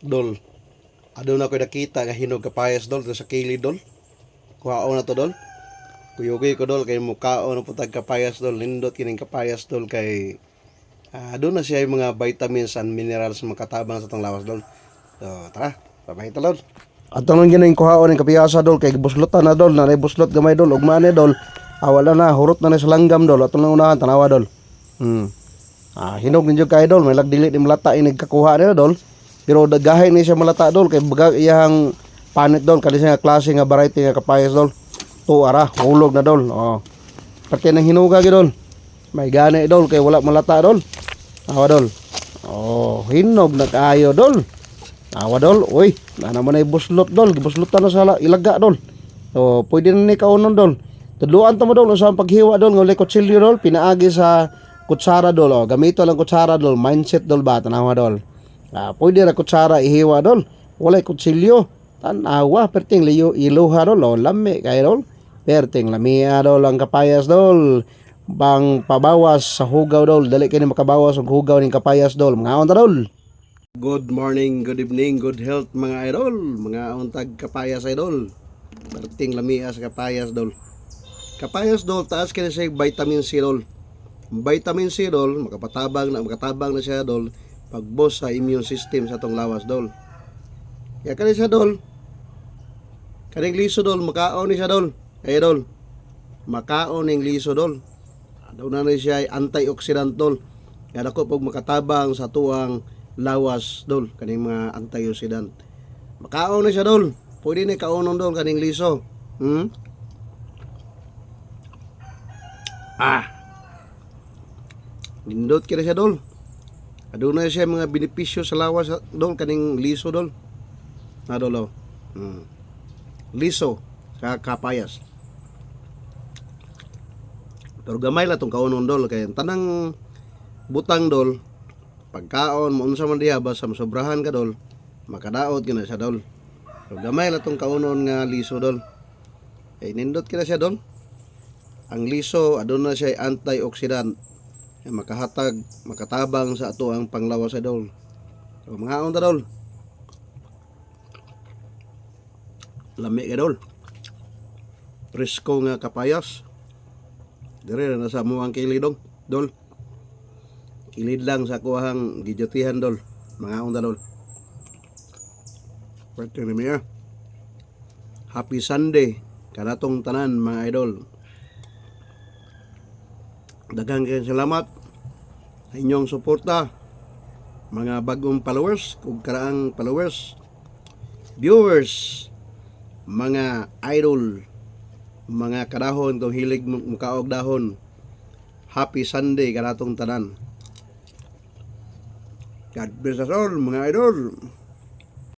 Dol. Aduna na ko nakita nga hinog kapayas dol sa kilid dol. Kuhaon na to dol. Kuyugi ko dol kay mukaon na putag kapayas dol. Nindot kining kapayas dol kay doon na siya yung mga vitamins and minerals makatabang sa tong lawas dol. So tara, babay ta dol. At tanong ginaing kuhaon ng kapiyasa dol kay buslutan na dol, na buslot gamay dol, ugma ni dol. Wala na, hurot na sa langgam dol, atong lang unahan tanawa dol. Hinog ninyo kay dol, may lagdili ni malata inig kakuha nila dol. Pero dagahay ni siya malata dol kay bagag iyang panit dol, kani siya klase nga variety nga kapayas dol. To ara, hulog na dol. Pati nang hinuga gi dol. May gana dol kay wala malata dol. Awa dol. Hinog na kaayo dol. Awa dol, uy, na naman ay buslot dol, gibuslotan na sa ilaga dol. So, pwede na ni kaunon dol. Tudluan ta mo dol sa paghiwa dol, ngulay kutsilyo dol, pinaagi sa kutsara dol. Gamito lang kutsara dol, mindset dol ba tanawa dol. Pwede ra kutsara ihiwa dol, walay kutsilyo. Tanawa perting liyo iluha dol, lami kay dol. Perting lamia dol ang kapayas dol. Bang pabawas sa hugaw dol, dali kini makabawas og hugaw ning kapayas dol. Mga on ta dol. Good morning, good evening, good health mga idol, mga untag kapayas idol. Perting lamia sa kapayas dol. Kapayas dol, taas kini siya vitamin C dol. Vitamin C dol, makatabang na siya dol pagbos sa immune system sa tong lawas dol. Ya kani siya dol. Kaning liso dol, makaon ni siya dol. Ay dol. Makaon ning liso dol. Daw na siya ay antioxidant dol. Kaya ako pag makatabang sa tuang lawas dol, kaning mga antioxidant. Makaon na siya dol. Pwede ni kaonon dol kaning liso. Nindot kira siya dol. Aduna siya mga benepisyo sa lawas dol kaning liso dol. Na dol. Liso sa kapayas. Pero gamay la tong kaonon dol kay tanang butang dol pagkaon mo unsa man diha basta sobrahan ka dol makadaot gina siya dol. Pero gamay la tong kaonon nga liso dol. Kay nindot kira siya dol. Ang liso aduna siya antioxidant makahatag makatabang sa ato ang panglawas sa dol. So mga unta dol. Lami ka dol. Presko nga kapayas. Dire na sa muang kilid dol. Kilid lang sa kuhang gidyotihan dol. Mga unta dol. Pwede na Happy Sunday kanatong tanan mga idol. Daghang kayong salamat sa inyong suporta mga bagong followers ug karaang followers, viewers, mga idol, mga kadahon kung hilig mukaog dahon. Happy Sunday kanatong tanan. God bless us all mga idol.